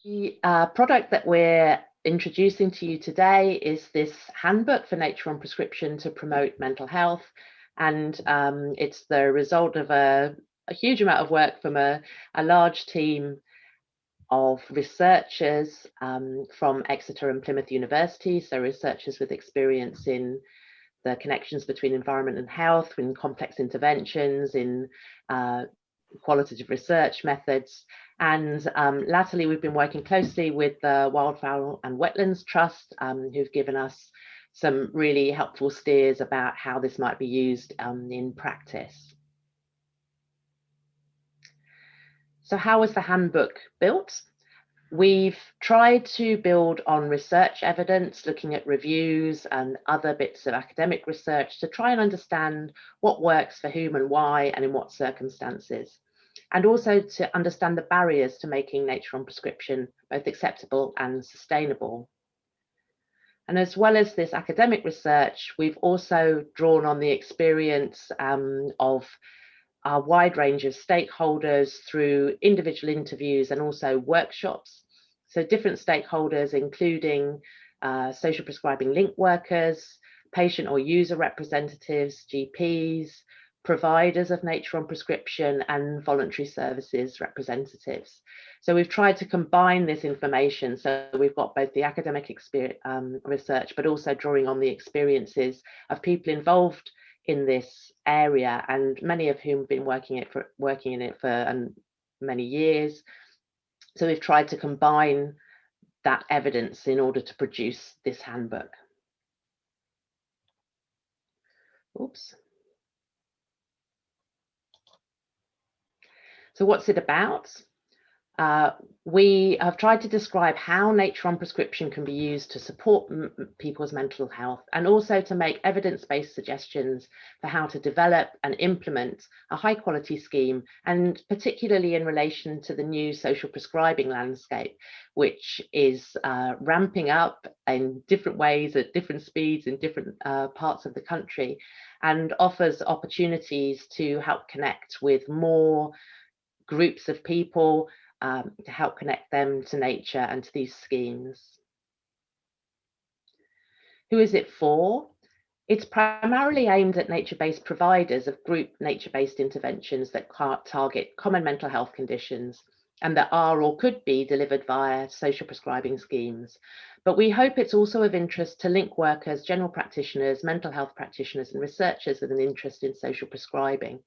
The product that we're introducing to you today is this handbook for Nature on Prescription to promote mental health. And it's the result of a huge amount of work from a large team of researchers from Exeter and Plymouth University. So researchers with experience in the connections between environment and health, in complex interventions, in qualitative research methods. And latterly, we've been working closely with the Wildfowl and Wetlands Trust, who've given us some really helpful steers about how this might be used in practice. So how was the handbook built? We've tried to build on research evidence, looking at reviews and other bits of academic research to try and understand what works for whom and why and in what circumstances, and also to understand the barriers to making Nature on Prescription both acceptable and sustainable. And as well as this academic research, we've also drawn on the experience of a wide range of stakeholders through individual interviews and also workshops. So different stakeholders, including social prescribing link workers, patient or user representatives, GPs, providers of Nature on Prescription, and voluntary services representatives. So we've tried to combine this information. So we've got both the academic research, but also drawing on the experiences of people involved in this area, and many of whom have been working in it for many years. So we've tried to combine that evidence in order to produce this handbook. Oops. So what's it about? We have tried to describe how Nature on Prescription can be used to support people's mental health, and also to make evidence-based suggestions for how to develop and implement a high-quality scheme, and particularly in relation to the new social prescribing landscape, which is ramping up in different ways at different speeds in different parts of the country, and offers opportunities to help connect with more groups of people, to help connect them to nature and to these schemes. Who is it for? It's primarily aimed at nature-based providers of group nature-based interventions that target common mental health conditions and that are or could be delivered via social prescribing schemes. But we hope it's also of interest to link workers, general practitioners, mental health practitioners, and researchers with an interest in social prescribing.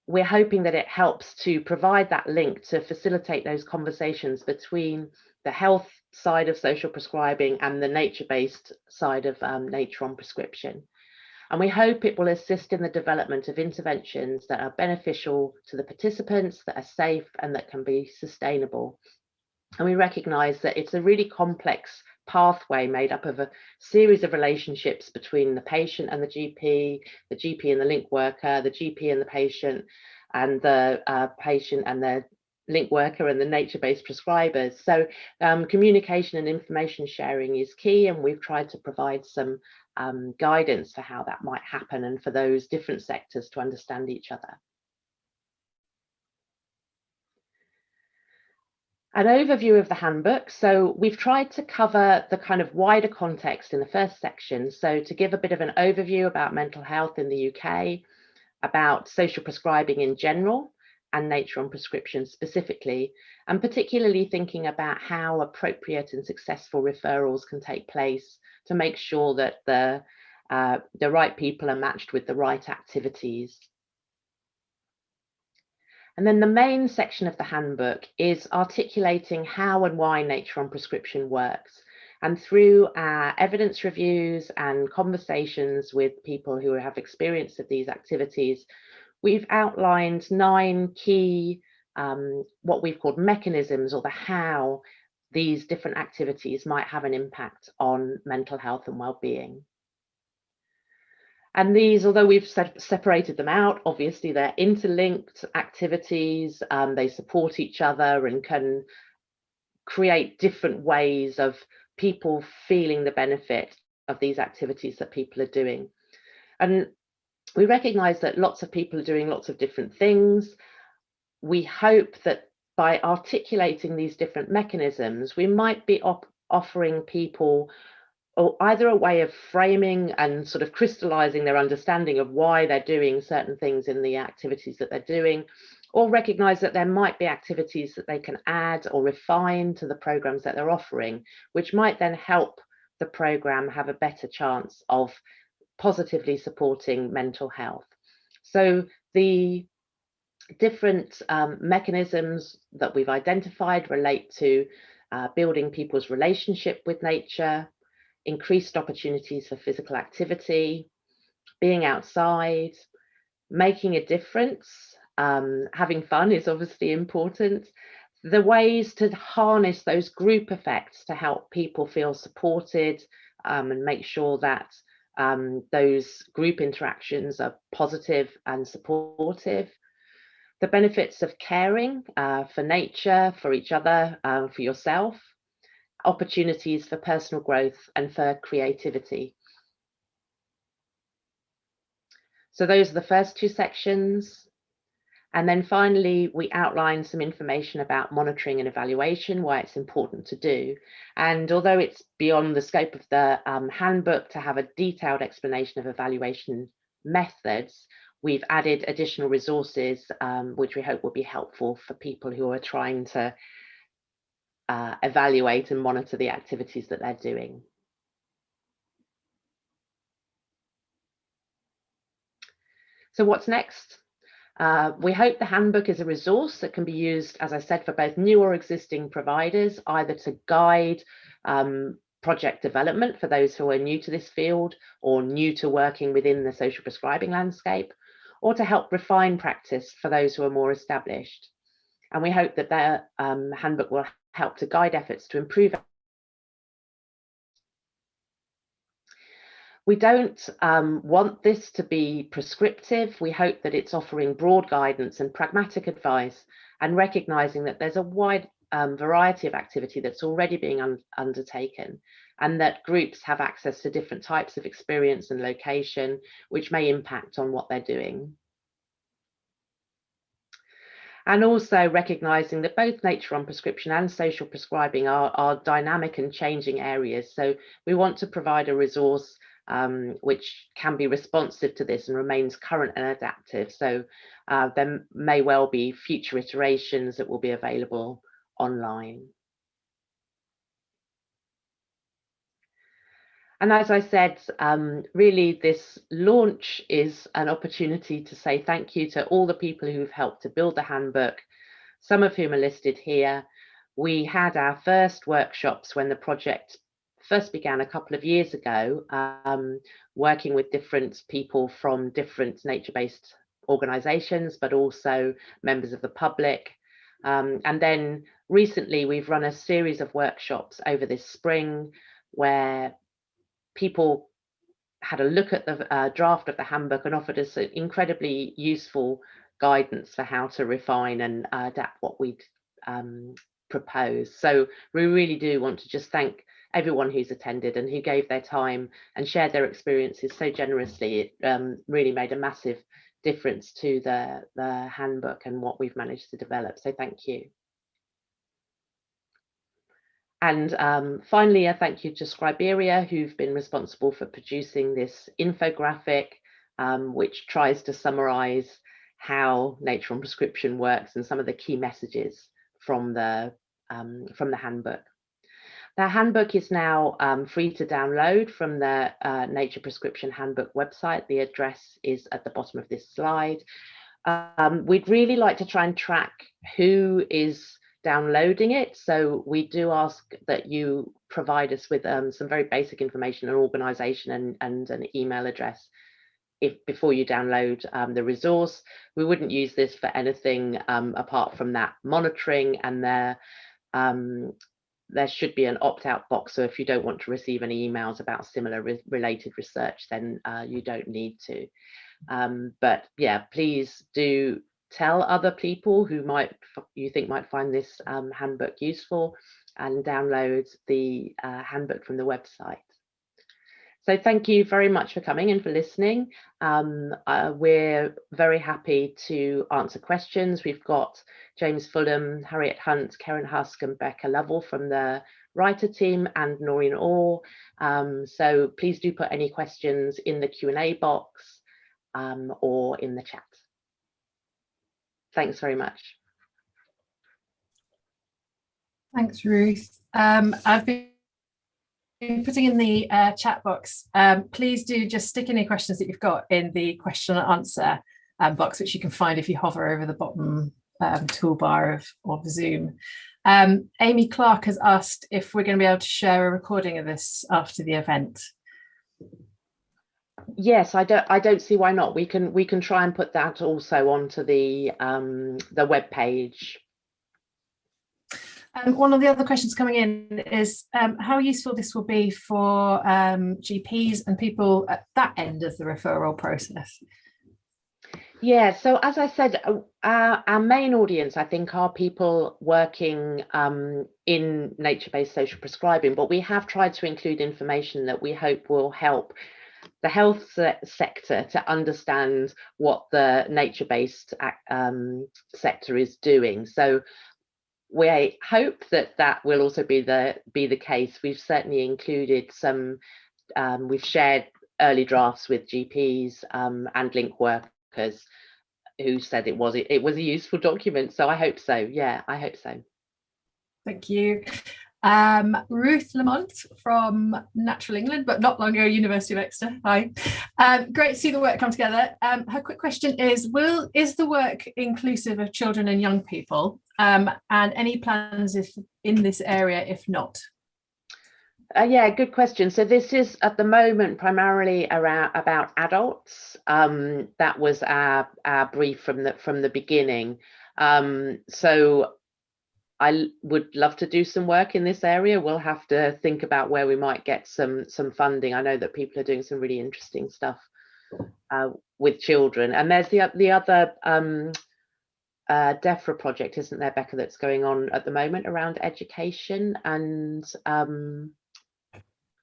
We're hoping that it helps to provide that link to facilitate those conversations between the health side of social prescribing and the nature-based side of Nature on Prescription. And we hope it will assist in the development of interventions that are beneficial to the participants, that are safe, and that can be sustainable. And we recognise that it's a really complex pathway made up of a series of relationships between the patient and the GP and the link worker, the GP and the patient, and the patient and the link worker and the nature-based prescribers. So communication and information sharing is key, and we've tried to provide some guidance for how that might happen and for those different sectors to understand each other. An overview of the handbook. So we've tried to cover the kind of wider context in the first section. So to give a bit of an overview about mental health in the UK, about social prescribing in general, and Nature on Prescription specifically, and particularly thinking about how appropriate and successful referrals can take place to make sure that the right people are matched with the right activities. And then the main section of the handbook is articulating how and why Nature on Prescription works. And through our evidence reviews and conversations with people who have experience of these activities, we've outlined 9 key, what we've called mechanisms, or the how these different activities might have an impact on mental health and well-being. And these, although we've separated them out, obviously they're interlinked activities, they support each other and can create different ways of people feeling the benefit of these activities that people are doing. And we recognise that lots of people are doing lots of different things. We hope that by articulating these different mechanisms, we might be offering people or either a way of framing and sort of crystallizing their understanding of why they're doing certain things in the activities that they're doing, or recognize that there might be activities that they can add or refine to the programs that they're offering, which might then help the program have a better chance of positively supporting mental health. So the different mechanisms that we've identified relate to building people's relationship with nature, increased opportunities for physical activity, being outside, making a difference, having fun is obviously important. The ways to harness those group effects to help people feel supported and make sure that those group interactions are positive and supportive. The benefits of caring for nature, for each other, for yourself, opportunities for personal growth and for creativity. So those are the first two sections. And then finally, we outline some information about monitoring and evaluation, why it's important to do. And although it's beyond the scope of the handbook to have a detailed explanation of evaluation methods, we've added additional resources, which we hope will be helpful for people who are trying to evaluate and monitor the activities that they're doing. So what's next? We hope the handbook is a resource that can be used, as I said, for both new or existing providers, either to guide project development for those who are new to this field or new to working within the social prescribing landscape, or to help refine practice for those who are more established. And we hope that the handbook will help to guide efforts to improve. We don't want this to be prescriptive. We hope that it's offering broad guidance and pragmatic advice and recognizing that there's a wide variety of activity that's already being undertaken and that groups have access to different types of experience and location, which may impact on what they're doing. And also recognizing that both nature on prescription and social prescribing are dynamic and changing areas. So we want to provide a resource which can be responsive to this and remains current and adaptive. So there may well be future iterations that will be available online. And as I said, really this launch is an opportunity to say thank you to all the people who've helped to build the handbook, some of whom are listed here. We had our first workshops when the project first began a couple of years ago, working with different people from different nature-based organizations, but also members of the public. And then recently we've run a series of workshops over this spring where people had a look at the draft of the handbook and offered us incredibly useful guidance for how to refine and adapt what we'd proposed. So we really do want to just thank everyone who's attended and who gave their time and shared their experiences so generously. It really made a massive difference to the handbook and what we've managed to develop. So thank you. And finally, a thank you to Scriberia, who've been responsible for producing this infographic, which tries to summarize how nature on prescription works and some of the key messages from the handbook. The handbook is now free to download from the Nature Prescription Handbook website. The address is at the bottom of this slide. We'd really like to try and track who is downloading it. So we do ask that you provide us with some very basic information, an organization and an email address before you download the resource. We wouldn't use this for anything apart from that monitoring, and there should be an opt-out box. So if you don't want to receive any emails about similar related research, then you don't need to. But yeah, please do tell other people who you think might find this handbook useful and download the handbook from the website. So thank you very much for coming and for listening. We're very happy to answer questions. We've got James Fulham, Harriet Hunt, Karen Husk and Becca Lovell from the writer team, and Noreen Orr. So please do put any questions in the Q&A box or in the chat. Thanks very much. Thanks, Ruth. I've been putting in the chat box. Please do just stick any questions that you've got in the question and answer box, which you can find if you hover over the bottom toolbar of Zoom. Amy Clark has asked if we're going to be able to share a recording of this after the event. Yes, I don't see why not. We can try and put that also onto the web page. One of the other questions coming in is how useful this will be for GPs and people at that end of the referral process. Yeah, so as I said, our main audience, I think, are people working in nature-based social prescribing, but we have tried to include information that we hope will help the health sector to understand what the nature-based sector is doing. So we hope that that will also be the case. We've certainly included some, we've shared early drafts with GPs and link workers who said it was a useful document. So I hope so. Yeah, I hope so. Thank you. Ruth Lamont from Natural England, but not long ago, University of Exeter. Hi. Great to see the work come together. Her quick question is the work inclusive of children and young people? And any plans in this area, if not? Yeah, good question. So this is at the moment primarily about adults. That was our brief from the beginning. So I would love to do some work in this area. We'll have to think about where we might get some funding. I know that people are doing some really interesting stuff with children. And there's the other DEFRA project, isn't there, Becca, that's going on at the moment around education and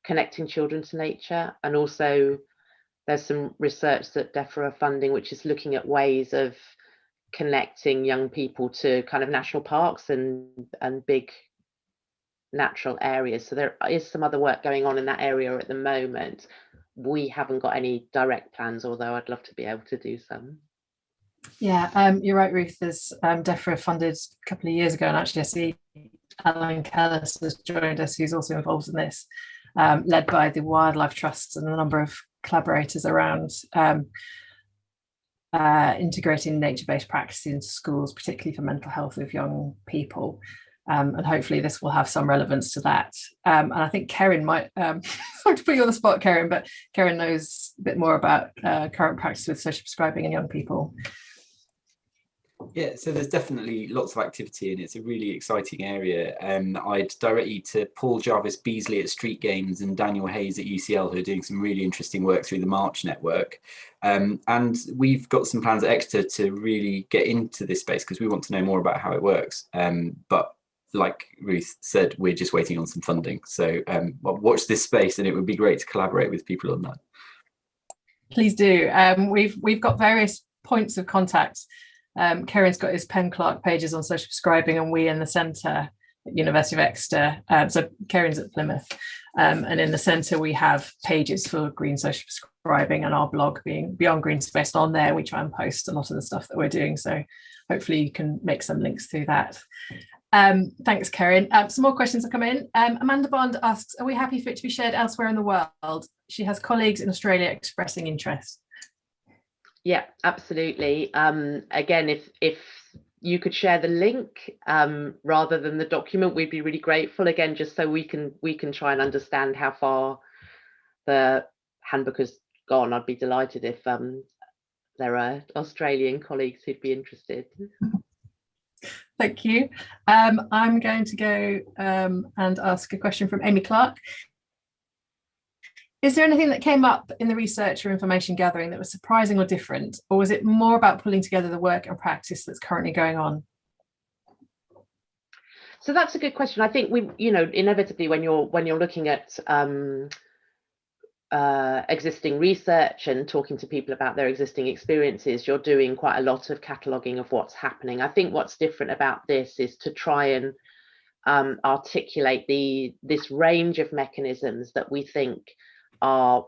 connecting children to nature. And also there's some research that DEFRA are funding, which is looking at ways of connecting young people to kind of national parks and big natural areas. So there is some other work going on in that area at the moment. We haven't got any direct plans, although I'd love to be able to do some. Yeah, you're right, Ruth. There's DEFRA funded a couple of years ago, and actually I see Alan Kellis has joined us, who's also involved in this, led by the Wildlife Trusts and a number of collaborators around integrating nature-based practices into schools, particularly for mental health of young people. And hopefully this will have some relevance to that. And I think Karen might, sorry to put you on the spot, Karen, but Karen knows a bit more about current practice with social prescribing in young people. Yeah, so there's definitely lots of activity and it's a really exciting area. I'd direct you to Paul Jarvis Beasley at Street Games and Daniel Hayes at UCL, who are doing some really interesting work through the March network. And we've got some plans at Exeter to really get into this space because we want to know more about how it works. But like Ruth said, we're just waiting on some funding. So watch this space and it would be great to collaborate with people on that. Please do. We've got various points of contact. Karen's got his Penn Clark pages on social prescribing and we in the centre at University of Exeter. So Karen's at Plymouth. And in the centre we have pages for green social prescribing and our blog being Beyond Green Space. On there we try and post a lot of the stuff that we're doing. So hopefully you can make some links through that. Thanks, Karen. Some more questions have come in. Amanda Bond asks, are we happy for it to be shared elsewhere in the world? She has colleagues in Australia expressing interest. Yeah, absolutely. Again, if you could share the link rather than the document, we'd be really grateful. Again, just so we can try and understand how far the handbook has gone. I'd be delighted if there are Australian colleagues who'd be interested. Thank you. I'm going to go and ask a question from Amy Clark. Is there anything that came up in the research or information gathering that was surprising or different, or was it more about pulling together the work and practice that's currently going on? So that's a good question. I think inevitably when you're looking at existing research and talking to people about their existing experiences, you're doing quite a lot of cataloguing of what's happening. I think what's different about this is to try and articulate this range of mechanisms that we think are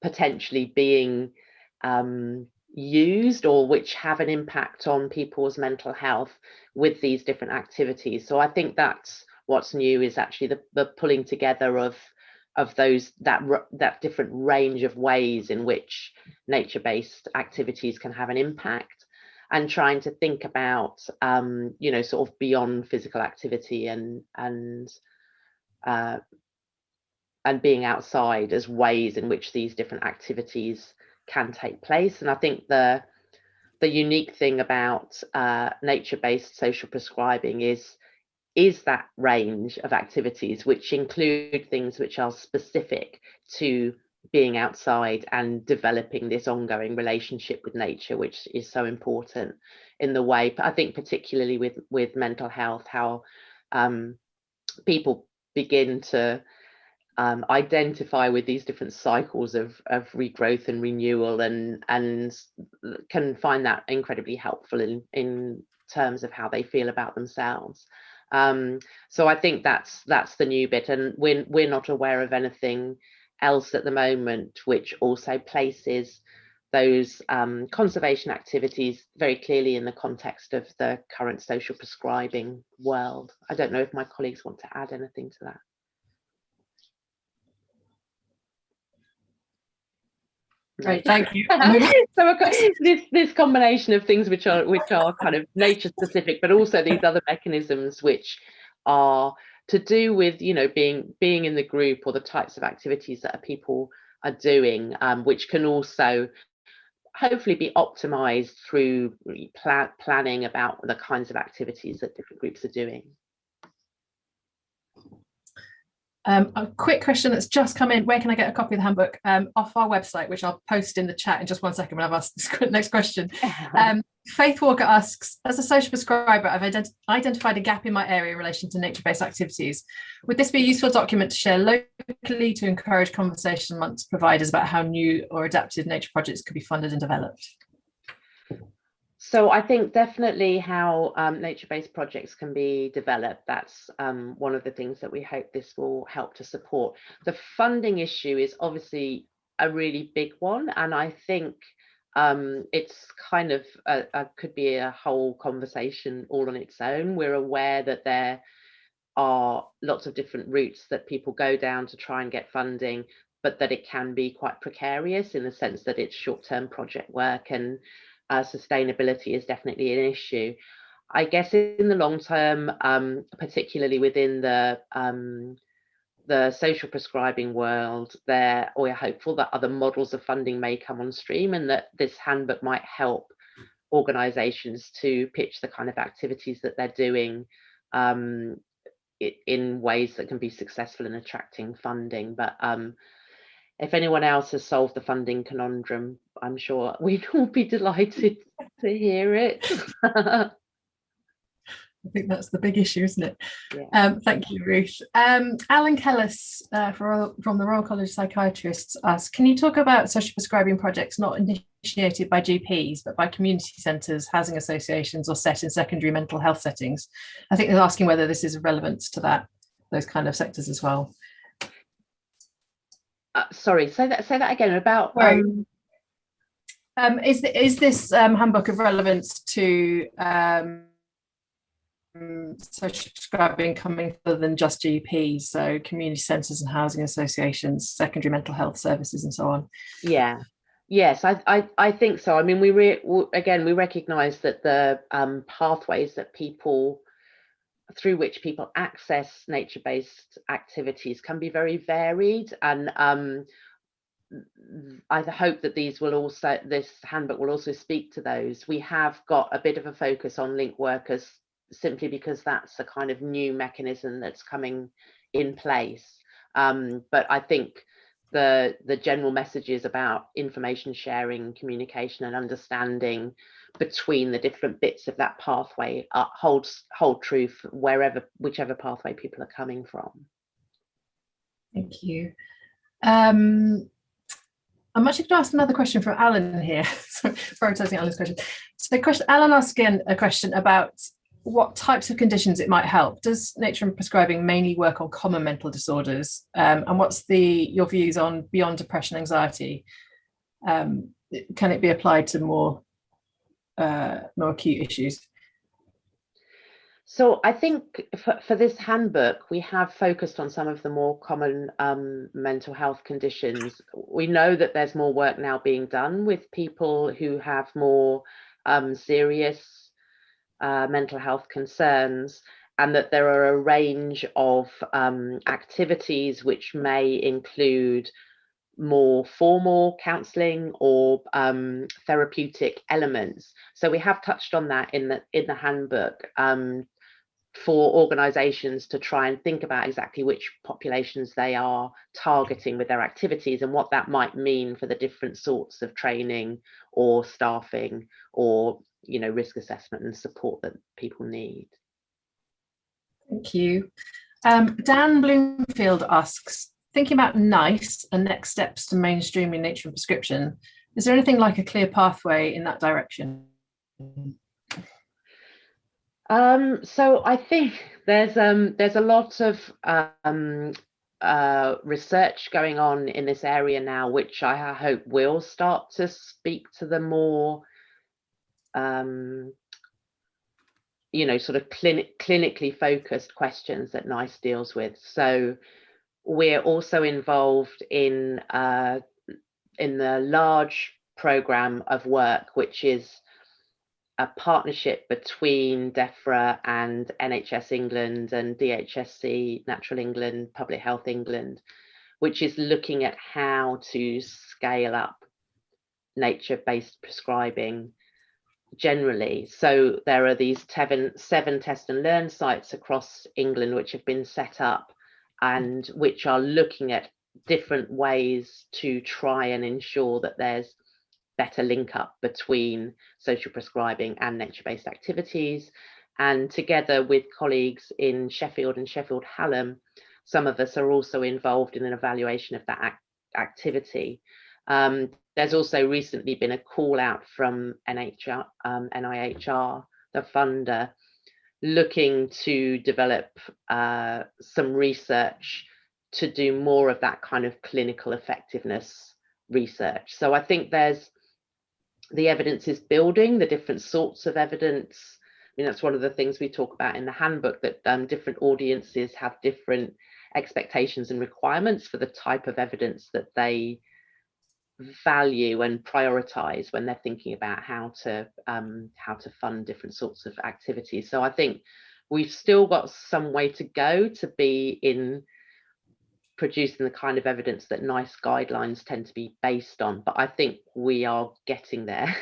potentially being used or which have an impact on people's mental health with these different activities. So I think that's what's new, is actually the pulling together of those that different range of ways in which nature-based activities can have an impact, and trying to think about you know, sort of beyond physical activity and being outside as ways in which these different activities can take place. And I think the unique thing about nature-based social prescribing is that range of activities, which include things which are specific to being outside and developing this ongoing relationship with nature, which is so important in the way, I think, particularly with mental health, how people begin to identify with these different cycles of regrowth and renewal, and can find that incredibly helpful in terms of how they feel about themselves. So I think that's the new bit, and we're not aware of anything else at the moment which also places those conservation activities very clearly in the context of the current social prescribing world. I don't know if my colleagues want to add anything to that. Great, thank you. So this combination of things which are kind of nature specific, but also these other mechanisms which are to do with, you know, being in the group, or the types of activities that people are doing, which can also hopefully be optimized through planning about the kinds of activities that different groups are doing. A quick question that's just come in: where can I get a copy of the handbook? Off our website, which I'll post in the chat in just 1 second when I've asked this next question. Faith Walker asks, as a social prescriber, I've identified a gap in my area in relation to nature-based activities. Would this be a useful document to share locally to encourage conversation amongst providers about how new or adapted nature projects could be funded and developed? So I think definitely how nature-based projects can be developed, that's one of the things that we hope this will help to support. The funding issue is obviously a really big one, and I think it's kind of could be a whole conversation all on its own. We're aware that there are lots of different routes that people go down to try and get funding, but that it can be quite precarious in the sense that it's short-term project work, and sustainability is definitely an issue. I guess in the long term, particularly within the social prescribing world, we're hopeful that other models of funding may come on stream, and that this handbook might help organisations to pitch the kind of activities that they're doing in ways that can be successful in attracting funding. But if anyone else has solved the funding conundrum, I'm sure we'd all be delighted to hear it. I think that's the big issue, isn't it? Yeah. Thank you, Ruth. Alan Kellis from the Royal College of Psychiatrists asks, can you talk about social prescribing projects not initiated by GPs, but by community centres, housing associations, or set in secondary mental health settings? I think they're asking whether this is relevant to those kind of sectors as well. Sorry, say that again about. Is this handbook of relevance to social prescribing coming further than just GPs, so community centres and housing associations, secondary mental health services, and so on? Yeah, yes, I think so. I mean, we recognise that the pathways that through which people access nature-based activities can be very varied, and I hope that this handbook will also speak to those. We have got a bit of a focus on link workers, simply because that's a kind of new mechanism that's coming in place. But I think the general messages about information sharing, communication, and understanding between the different bits of that pathway hold true whichever pathway people are coming from. Thank you. I'm actually going to ask another question from Alan here. So, prioritizing Alan's question. So Alan asked again a question about what types of conditions it might help. Does Nature and Prescribing mainly work on common mental disorders? And what's your views on beyond depression, anxiety? Can it be applied to more acute issues? So I think for this handbook, we have focused on some of the more common mental health conditions. We know that there's more work now being done with people who have more serious mental health concerns, and that there are a range of activities which may include more formal counselling or therapeutic elements. So we have touched on that in the handbook for organisations to try and think about exactly which populations they are targeting with their activities and what that might mean for the different sorts of training or staffing or risk assessment and support that people need. Thank you. Dan Bloomfield asks, thinking about NICE and next steps to mainstreaming Nature and Prescription, is there anything like a clear pathway in that direction? So I think there's a lot of research going on in this area now, which I hope will start to speak to the more sort of clinically focused questions that NICE deals with. So we're also involved in the large program of work, which is a partnership between DEFRA and NHS England and DHSC, Natural England, Public Health England, which is looking at how to scale up nature-based prescribing generally. So there are these seven test and learn sites across England which have been set up and which are looking at different ways to try and ensure that there's better link up between social prescribing and nature-based activities. And together with colleagues in Sheffield and Sheffield Hallam, some of us are also involved in an evaluation of that activity. There's also recently been a call out from NIHR, the funder, looking to develop some research to do more of that kind of clinical effectiveness research. So I think the evidence is building, the different sorts of evidence. I mean, that's one of the things we talk about in the handbook, that different audiences have different expectations and requirements for the type of evidence that they value and prioritize when they're thinking about how to fund different sorts of activities. So I think we've still got some way to go to be in producing the kind of evidence that NICE guidelines tend to be based on, but I think we are getting there.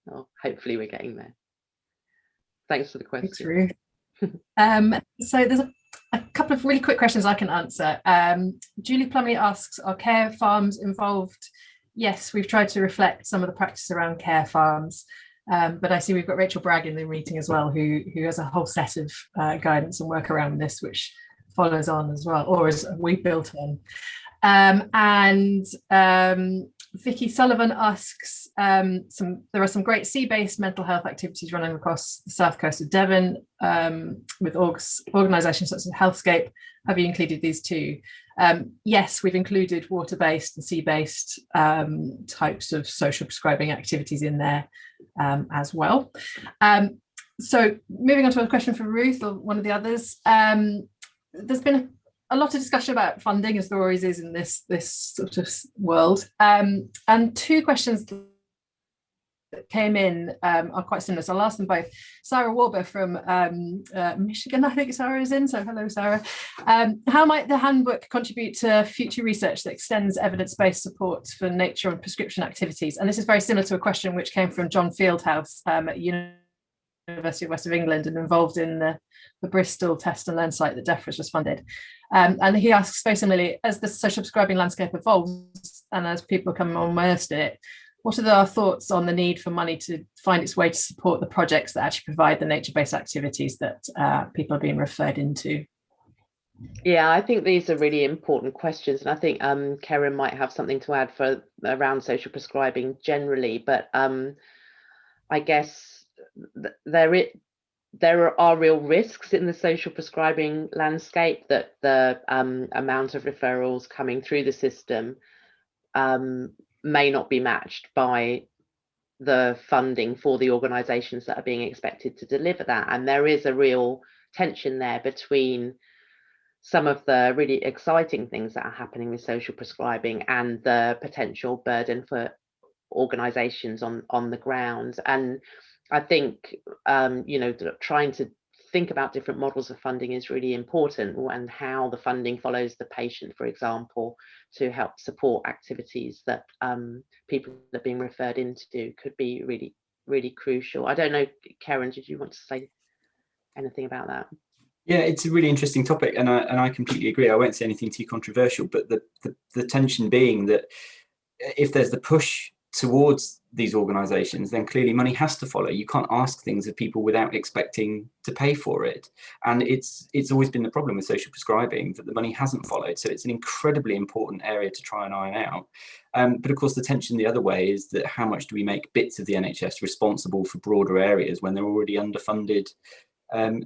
Well, hopefully we're getting there. Thanks for the question. Thanks, Ruth. So there's a couple of really quick questions I can answer. Julie Plumley asks, are care farms involved? Yes, we've tried to reflect some of the practice around care farms, but I see we've got Rachel Bragg in the meeting as well, who has a whole set of guidance and work around this, which follows on as well, or as we built on. Vicky Sullivan asks, there are some great sea-based mental health activities running across the south coast of Devon with organisations such as Healthscape. Have you included these too? Yes, we've included water-based and sea-based types of social prescribing activities in there as well. So moving on to a question for Ruth, or one of the others. There's been a lot of discussion about funding, as there always is in this sort of world. And two questions that came in are quite similar, so I'll ask them both. Sarah Warber from Michigan, I think Sarah is in, so hello Sarah. How might the handbook contribute to future research that extends evidence-based support for nature and prescription activities? And this is very similar to a question which came from John Fieldhouse at University of West of England and involved in the Bristol test and learn site that DEFRA's just funded. And he asks very similarly, as the social prescribing landscape evolves and as people become more immersed in it, what are our thoughts on the need for money to find its way to support the projects that actually provide the nature-based activities that people are being referred into? Yeah, I think these are really important questions, and I think Karen might have something to add for around social prescribing generally. But I guess there are real risks in the social prescribing landscape, that the amount of referrals coming through the system may not be matched by the funding for the organisations that are being expected to deliver that. And there is a real tension there between some of the really exciting things that are happening with social prescribing and the potential burden for organisations on the ground. And I think trying to think about different models of funding is really important, and how the funding follows the patient, for example, to help support activities that people that are being referred into could be really, really crucial. I don't know, Karen, did you want to say anything about that? Yeah, it's a really interesting topic, and I completely agree. I won't say anything too controversial, but the tension being that if there's the push towards these organizations, then clearly money has to follow. You can't ask things of people without expecting to pay for it. And it's always been the problem with social prescribing, that the money hasn't followed. So it's an incredibly important area to try and iron out. But of course, the tension the other way is that how much do we make bits of the NHS responsible for broader areas when they're already underfunded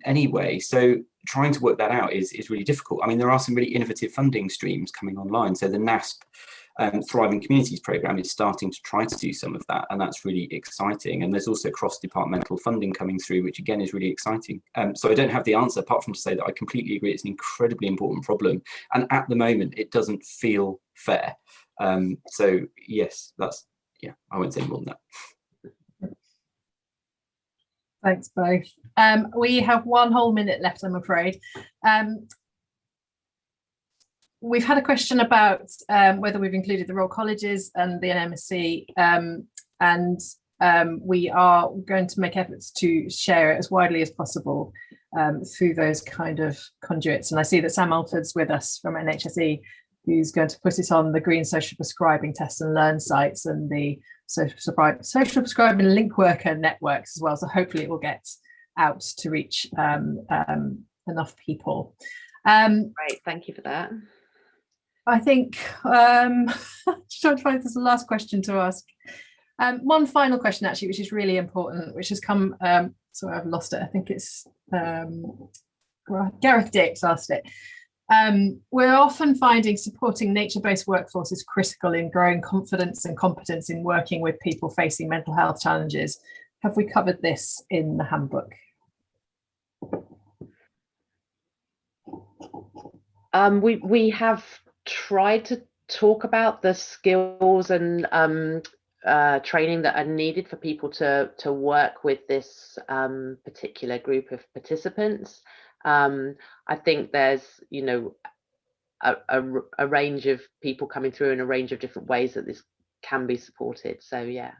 anyway? So trying to work that out is really difficult. I mean, there are some really innovative funding streams coming online. So the NASP Thriving Communities programme is starting to try to do some of that, and that's really exciting. And there's also cross-departmental funding coming through, which again is really exciting. So I don't have the answer, apart from to say that I completely agree it's an incredibly important problem, and at the moment it doesn't feel fair. So yes, I won't say more than that. Thanks both. We have 1 whole minute left, I'm afraid. We've had a question about whether we've included the Royal Colleges and the NMSC, and we are going to make efforts to share it as widely as possible through those kind of conduits. And I see that Sam Alford's with us from NHSE, who's going to put it on the Green Social Prescribing Test and Learn sites and the social prescribing link worker networks as well. So hopefully it will get out to reach enough people. Great, thank you for that. I think just trying to find this last question to ask. One final question, actually, which is really important, which has come. Sorry, I've lost it. I think it's Gareth Dix asked it. We're often finding supporting nature-based workforce is critical in growing confidence and competence in working with people facing mental health challenges. Have we covered this in the handbook? We have tried to talk about the skills and training that are needed for people to work with this particular group of participants. I think there's, a range of people coming through in a range of different ways that this can be supported. So yeah.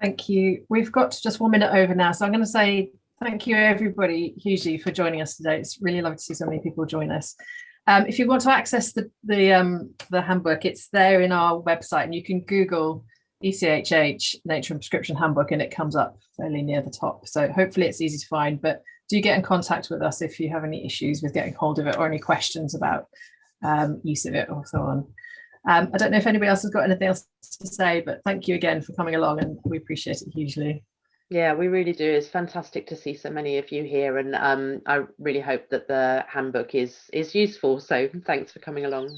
Thank you. We've got just 1 minute over now, so I'm going to say thank you everybody hugely for joining us today. It's really lovely to see so many people join us. If you want to access the handbook, it's there in our website, and you can Google ECHH Nature and Prescription Handbook and it comes up fairly near the top. So hopefully it's easy to find, but do get in contact with us if you have any issues with getting hold of it or any questions about use of it or so on. I don't know if anybody else has got anything else to say, but thank you again for coming along, and we appreciate it hugely. Yeah, we really do. It's fantastic to see so many of you here, and I really hope that the handbook is useful. So thanks for coming along.